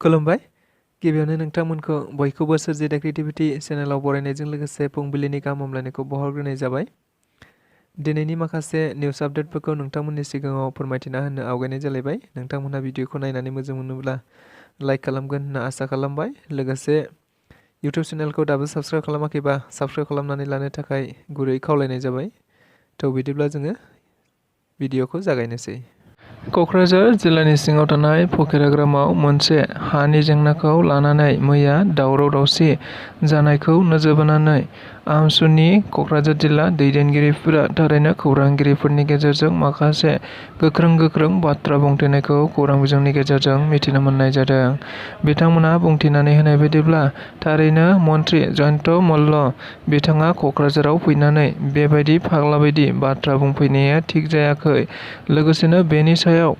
खुलुमबाय। गिबियावनो नोंथांमोनखौ बयखौबो सोरजिदा क्रिएटिभिटि चेनेलाव बरायनायजों लोगोसे फुंबिलिनि गाहाम हामलायनायखौ बावहरग्रोनाय जाबाय। दिनैनि माखासे निउस आपडेटफोरखौ नोंथांमोननि सिगाङाव फोरमायथिना होनो आवगायनाय जालायबाय। नोंथांमोनहा भिडिअखौ नायनानै मोजां मोनोब्ला लाइक खालामगोन होनना आसा खालामबाय। लोगोसे इउटिउब चेनेलखौ दाबो साबस्क्राइब खालामाखैबा साबस्क्राइब खालामनानै लानो थाखाय गुरै खावलायनाय जाबाय। थ' बिदिब्ला जोङो भिडिअखौ जागायनोसै। क'क्राझार जिल्लानि सिङाव थानाय फकिराग्रामाव मोनसे हानि जेंनाखौ लानानै मैया दावराव-दावसि जानायखौ नोजोर बोनानै आमसुनि क'क्राझार जिल्ला दैदेनगिरिफोरा थारैनो खौरांगिरिफोरनि गेजेरजों माखासे गोख्रों बाथ्रा बुंथिनायखौ खौरां बिजोंनि गेजेरजों मिथिनो मोननाय जादों। बिथांमोना बुंथिनानै होनाय बायदिब्ला थारैनो मन्त्रि जयन्त मल्ल बिथाङा क'क्राझाराव फैनानै बेबायदि फाग्ला बायदि बाथ्रा बुंफैनाया थिग जायाखै। लोगोसेनो बेनि सायाव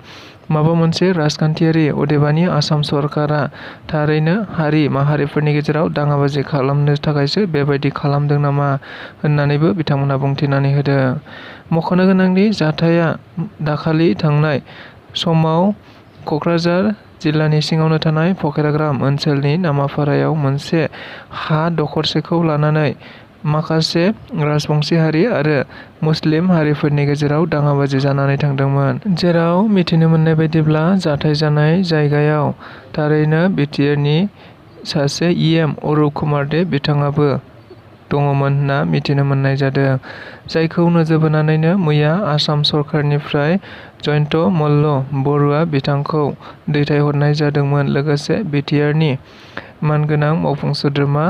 माबा मोनसे राजखान्थियारि अदेबानि आसाम सरकारा थारैनो हारि माहारिफोरनि गेजेराव दाङाबाजि खालामनो थाखायसो बेबायदि खालामदों नामा होननानैबो बिथांमोना बुंथिनानै होदों। मख'नो गोनांदि जाथाया दाखालि थांनाय समाव क'क्राझार जिल्लानि सिङावनो थानाय फकिराग्राम ओनसोलनि नामाफारायाव मोनसे हा दखरसेखौ लानानै माखासे राजबंसि हारि आरो मुस्लिम हारिफोरनि गेजेराव दाङाबाजि जानानै थांदोंमोन। जेराव मिथिनो मोननाय बायदिब्ला जाथाय जानाय जायगायाव थारैनो बिटिआरनि सासे इएम अरुप कुमार दे बिथाङाबो दङमोन होनना मिथिनो मोननाय जादों। जायखौ नोजोर बोनानैनो मैया आसाम सरकारनिफ्राय जयन्त मल्ल बरुवा बिथांखौ दैथायहरनाय जादोंमोन। लोगोसे बिटिआरनि मानगोनां मावफुं सोद्रोमा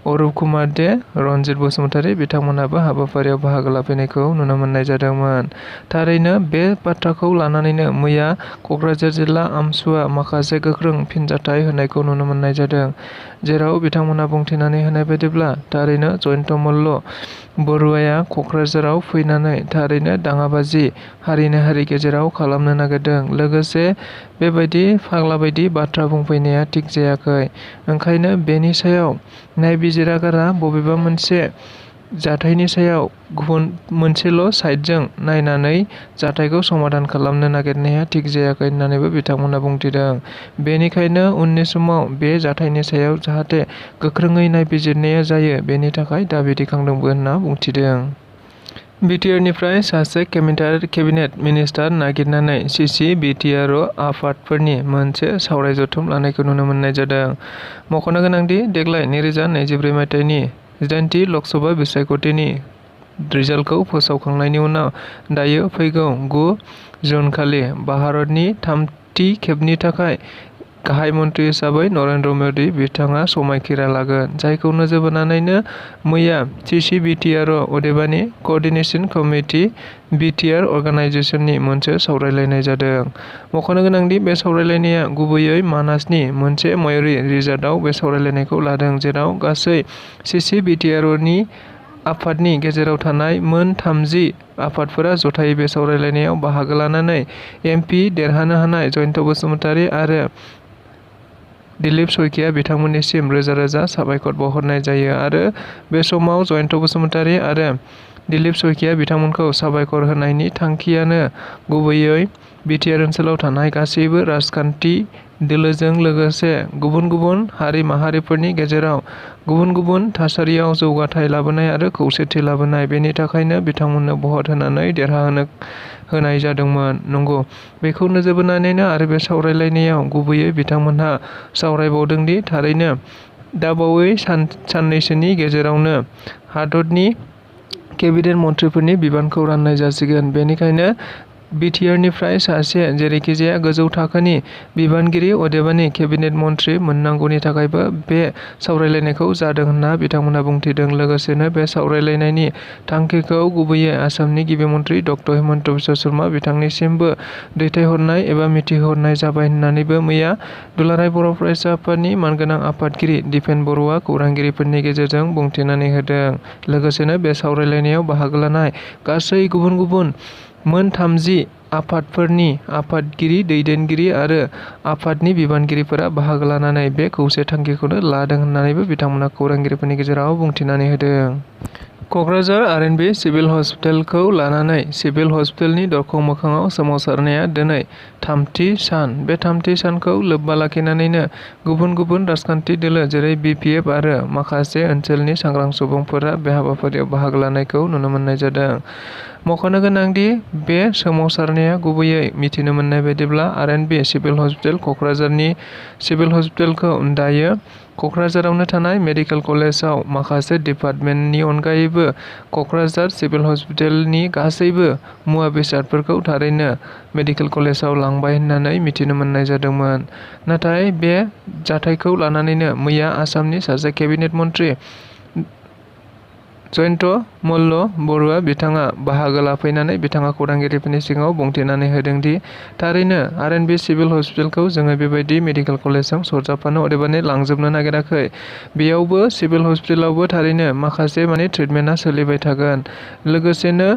अरुप कुमार दे, रनजित बसुमतारी बिथांमोनहाबो हाबाफारियाव बाहागो लाफैनायखौ नुनो मोननाय जादोंमोन। थारैनो बे बाथ्राखौ लानानैनो मैया क'क्राझार जिल्ला आमसुआ माखासे गोख्रों फिनजाथाय होनायखौ नुनो मोननाय जादों। जेराव बिथांमोना बुंथिनानै होनाय बायदिब्ला थारैनो जयन्त मल्ल बरुवाया क'क्राझाराव फैनानै थारैनो दाङाबाजि हारिनि हारि गेजेराव खालामनो नागिरदों। लोगोसे बेबायदि फाग्ला बायदि बाथ्रा बुंफैनाया थिग जायाखै। ओंखायनो बेनि सायाव नायबिजिरागारा बबेबा मोनसे जाथायनि सायाव गुबुन मोनसेल' साइडजों नायनानै जाथायखौ समाधान खालामनो नागिरनाया थिग जायाखै होननानैबो बिथांमोना बुंथिदों। बेनिखायनो उननि समाव बे जाथायनि सायाव जाहाथे गोख्रोङै नायबिजिरनाया जायो बेनि थाखाय दाबि दैखांदोंबो होनना बुंथिदों। बिटिआरनिफ्राय सासे केबिनेट मिनिस्टार नागिरनानै सिसि बिटिआर आफादफोरनि मोनसे सावराय जथुम लानायखौ नुनो मोननाय जादों। मख'नो गोनांदि देग्लाय 2024 मायथाइनि 18थि लकसभा बिसायख'थिनि रिजाल्टखौ फोसावखांनायनि उनाव दायो फैगौ 9 जुनखालि भारतनि थामथि खेबनि थाखाय गाहाय मन्त्रि हिसाबै नरेन्द्र मदि बिथाङा समायखिरा लागोन। जायखौ नोजोर बोनानैनो मैया सिसि बिटिआर अदेबानि क'अर्डिनेशन कमिटि बिटिआर अर्गानाइजेसननि मोनसे सावरायलायनाय जादों। मख'नो गोनांदि बे सावरायलायनाया गुबैयै मानासनि मोनसे मयूरी रिजार्टआव बे सावरायलायनायखौ लादों। जेराव गासै सिसि बिटिआरनि आफादनि गेजेराव थानाय मोन 30 आफादफोरा जथायै बे सावरायलायनायाव बाहागो लानानै एमपि देरहानो हानाय जयन्त बसुमतारी आरो दिलीप शइकिया बिथांमोननिसिम रोजा रोजा साबायखर बावहरनाय जायो। आरो बे समाव जयन्त बसुमतारी आरो दिलीप शइकिया बिथांमोनखौ साबायखर होनायनि थांखियानो गुबैयै बिटिआर ओनसोलाव थानाय गासैबो राजखान्थि दोलोजों लोगोसे गुबुन गुबुन हारि माहारिफोरनि गेजेराव गुबुन गुबुन थासारियाव जौगाथाय लाबोनाय आरो खौसेथि लाबोनाय। बेनि थाखायनो बिथांमोननो भट होनानै देरहाहोनो होनाय जादोंमोन। नंगौ, बेखौ नोजोर बोनानैनो आरो बे सावरायलायनायाव गुबैयै बिथांमोनहा सावरायबावदोंदि थारैनो दाबावै साननैसोनि गेजेरावनो हादरनि केबिनेट मन्थ्रिफोरनि बिबानखौ राननाय जासिगोन। बेनिखायनो बिटिआरनिफ्राय सासे जेरैखिजाया गोजौ थाखोनि बिबानगिरि अदेबानि केबिनेट मन्थ्रि मोननांगौनि थाखायबो बे सावरायलायनायखौ जादों होनना बिथांमोना बुंथिदों। लोगोसेनो बे सावरायलायनायनि थांखिखौ गुबैयै आसामनि गिबि मन्थ्रि डक्टर हिमन्त बिश्व शर्मा बिथांनिसिमबो दैथायहरनाय एबा मिथिहोहरनाय जाबाय होननानैबो मैया दुलाराय बर' फरायसा आफादनि मानगोनां आफादगिरि दिपेन बर'आ खौरांगिरिफोरनि गेजेरजों बुंथिनानै होदों। लोगोसेनो बे सावरायलायनायाव बाहागो लानाय गासै गुबुन गुबुन मोन 30 आफादफोरनि आफादगिरि दैदेनगिरि आरो आफादनि बिबानगिरिफोरा बाहागो लानानै बे खौसे थांखिखौनो लादों होननानैबो बिथांमोना खौरांगिरिफोरनि गेजेराव बुंथिनानै होदों। क'क्राझार आर.एन.बि. सिभिल हस्पिटालखौ लानानै सिभिल हस्पिटालनि दरखं मोखाङाव सोमावसारनाया दिनै थामथि सान। बे थामथि सानखौ लोब्बा लाखिनानैनो गुबुन गुबुन राजखान्थि दोलो जेरै बि.पि.एफ आरो माखासे ओनसोलनि सांग्रां सुबुंफोरा बे हाबाफारियाव बाहागो लानायखौ नुनो मोननाय जादों। मख'नो गोनांदि बे सोमावसारनाया गुबैयै मिथिनो मोननाय बायदिब्ला आर.एन.बि. सिभिल हस्पिटाल क'क्राझारनि सिभिल हस्पिटालखौ दायो क'क्राझारावनो थानाय मेडिकेल कलेजाव माखासे डिपार्टमेन्टनि अनगायैबो क'क्राझार सिभिल हस्पिटालनि गासैबो मुवा बेसादफोरखौ थारैनो मेडिकेल कलेजाव लांबाय होननानै मिथिनो मोननाय जादोंमोन। नाथाय बे जाथायखौ लानानैनो मैया आसामनि सासे केबिनेट मन्त्रि जयन्त मल्ल बरुवा बिथाङा बाहागो लाफैनानै बिथाङा खौरांगिरिफोरनि सिगाङाव बुंथिनानै होदोंदि थारैनो आर.एन.बि. सिभिल हस्पिटालखौ जोङो बेबायदि मेडिकेल कलेजजों सरजाबफानो अदेबानि लांजोबनो नागिराखै। बेयावबो सिभिल हस्पिटालावबो थारैनो माखासे ट्रिटमेन्टआ सोलिबाय थागोन। लोगोसेनो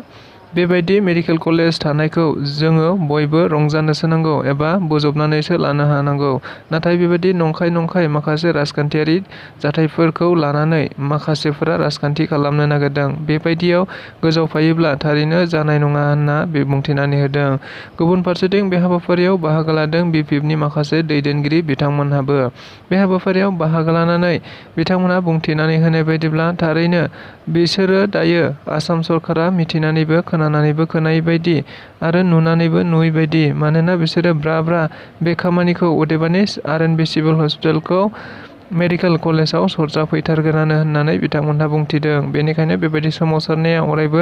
बेबायदि मेडिकेल कलेज थानायखौ जोङो बयबो रंजानोसो नांगौ एबा बोजबनानैसो लानो हानांगौ। नाथाय बेबायदि नंखाय माखासे राजखान्थियारि जाथायफोरखौ लानानै माखासेफोरा राजखान्थि खालामनो नागिरदों। बेबायदियाव गोजावफायोब्ला थारैनो जानाय नङा होनना बुंथिनानै होदों। गुबुन फारसेथिं बे हाबाफारियाव बाहागो लादों बि.पि.एफ.नि माखासे दैदेनगिरि बिथांमोनहाबो। बे हाबाफारियाव बाहागो लानानै बिथांमोनहा बुंथिनानै होनाय बायदिब्ला थारैनो बिसोरो दायो आसाम सरकारा मिथिनानैबो खोनानानैबो खोनायै बायदि आरो नुनानैबो नुयै बायदि, मानोना बिसोरो ब्रा बे खामानिखौ अदेबानि आर.एन.बि. सिभिल हस्पिटालखौ मेडिकेल कलेजाव सरजाबफैथारगोनानो होननानै बिथांमोनहा बुंथिदों। बेनिखायनो बेबायदि सोमावसारनाया अरायबो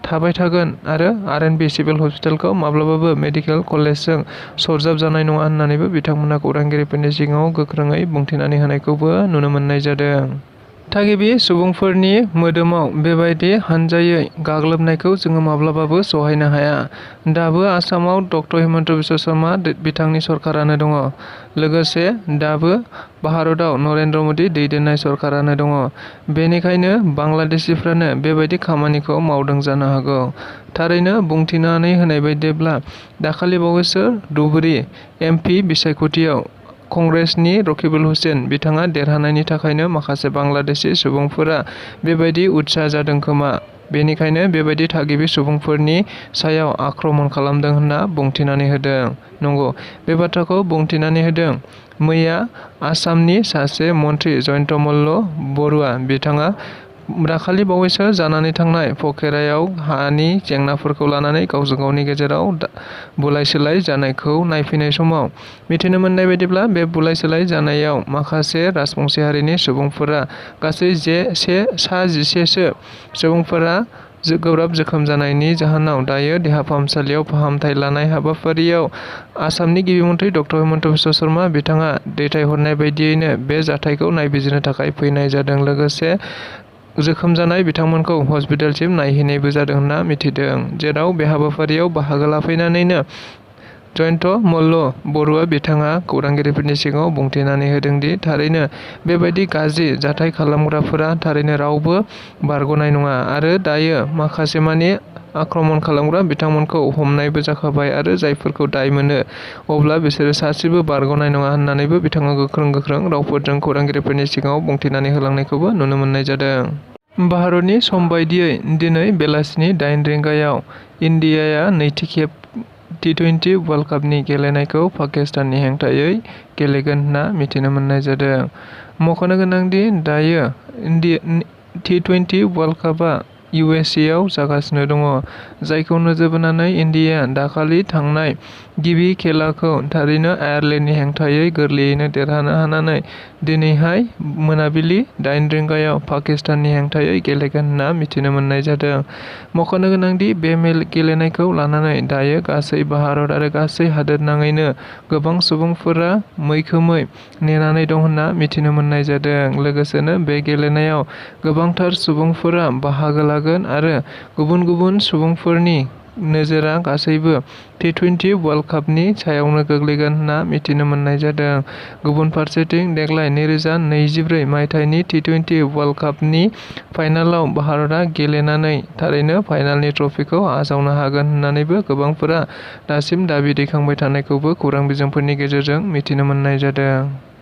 थाबाय थागोन आरो आर.एन.बि. सिभिल हस्पिटालखौ माब्लाबाबो मेडिकेल कलेजजों सरजाब जानाय नङा होननानैबो बिथांमोनहा खौरांगिरिफोरनि सिगाङाव गोख्रोङै बुंथिनानै होनायखौबो नुनो मोननाय जादों। थागिबि सुबुंफोरनि मोदोमाव बेबायदि हानजायै गाग्लोबनायखौ जोङो माब्लाबाबो सहायनो हाया। दाबो आसामाव डक्टर हिमन्त बिश्व शर्मा बिथांनि सरकारानो दङ। लोगोसे दाबो भारताव नरेन्द्र मदि दैदेननाय सरकारानो दङ। बेनिखायनो बांलादेशिफ्रानो बेबायदि खामानिखौ मावदों जानो हागौ। थारैनो बुंथिनानै होनाय बायदिब्ला दाखालि बावैसो धुबुरी एम.पि. बिसायख'थियाव कंग्रेसनि रकिबुल हुसेन बिथाङा देरहानायनि थाखायनो माखासे बांलादेशी सुबुंफोरा बेबायदि उत्सा जादों खोमा। बेनिखायनो बेबायदि थागिबि सुबुंफोरनि सायाव आक्रमण खालामदों होनना बुंथिनानै होदों। नंगौ, बे बाथ्राखौ बुंथिनानै होदों मैया आसामनि सासे मन्त्रि जयन्त मल्ल बरुवा बिथाङा दाखालि बावैसो जानानै थांनाय पकेरायाव हानि जेंनाफोरखौ लानानै गावजों गावनि गेजेराव बुलाय सोलाय जानायखौ नायफैनाय समाव मिथिनो मोननाय बायदिब्ला बे बुलाय सोलाय जानायाव माखासे राजबंसि हारिनि सुबुंफोरा गासै 11सो सुबुंफोरा गोब्राब जोखोम जानायनि जाहोनाव दायो देहा फाहामसालियाव फाहामथाय लानाय हाबाफारियाव आसामनि गिबि मन्त्रि डक्टर हिमन्त बिश्व शर्मा बिथाङा दैथायहरनाय बायदियैनो बे जाथायखौ नायबिजिरनो थाखाय फैनाय जादों। लोगोसे जोखोम जानाय बिथांमोनखौ हस्पिटालसिम नायहैनायबो जादों होनना मिथिदों। जेराव बे हाबाफारियाव बाहागो लाफैनानैनो जयन्त मल्ल बरुवा बिथाङा खौरांगिरिफोरनि सिगाङाव बुंथिनानै होदोंदि थारैनो बेबायदि गाज्रि जाथाय खालामग्राफोरा थारैनो रावबो बारग'नाय नङा आरो दायो माखासेमानि आक्रमण खालामग्रा बिथांमोनखौ हमनायबो जाखाबाय आरो जायफोरखौ दाय मोनो अब्ला बिसोरो सासेबो बारग'नाय नङा होननानैबो बिथाङा गोख्रों रावफोरजों खौरांगिरिफोरनि सिगाङाव बुंथिनानै होलांनायखौबो नुनो मोननाय जादों। भारतनि सम बायदियै दिनै बेलासिनि 8 रिंगायाव इन्डियाया नैथि खेब टी20 वर्ल्ड कापनि गेलेनायखौ पाकिस्ताननि हेंथायै गेलेगोन होनना मिथिनो मोननाय जादों। मख'नो गोनांदि दायो टी20 वर्ल्ड कापआ USA आव जागासिनो दङ। जायखौ नोजोर बोनानै इन्डियाया दाखालि थांनाय गिबि खेलाखौ थारैनो आयारलेन्डनि हेंथायै गोरलैयैनो देरहानो हानानै दिनैहाय मोनाबिलि 8 रिंगायाव पाकिस्ताननि हेंथायै गेलेगोन होनना मिथिनो मोननाय जादों। मख'नो गोनांदि बे गेलेनायखौ लानानै दायो गासै भारत आरो गासै हादोरनाङैनो गोबां सुबुंफोरा मैखोमै नेनानै दं होनना मिथिनो मोननाय जादों। लोगोसेनो बे गेलेनायाव गोबांथार सुबुंफोरा बाहागो लागोन आरो गुबुन सुबुंफोरनि नोजोरा गासैबो टी20 वर्ल्ड कापनि सायावनो गोग्लैगोन होनना मिथिनो मोननाय जादों। गुबुन फारसेथिं देग्लाय 2024 मायथाइनि टी20 वर्ल्ड कापनि फाइनालाव भारतआ गेलेनानै थारैनो फाइनालनि ट्रफिखौ आजावनो हागोन होननानैबो गोबांफोरा दासिम दाबि दैखांबाय थानायखौबो खौरां बिजोंफोरनि गेजेरजों मिथिनो मोननाय जादों।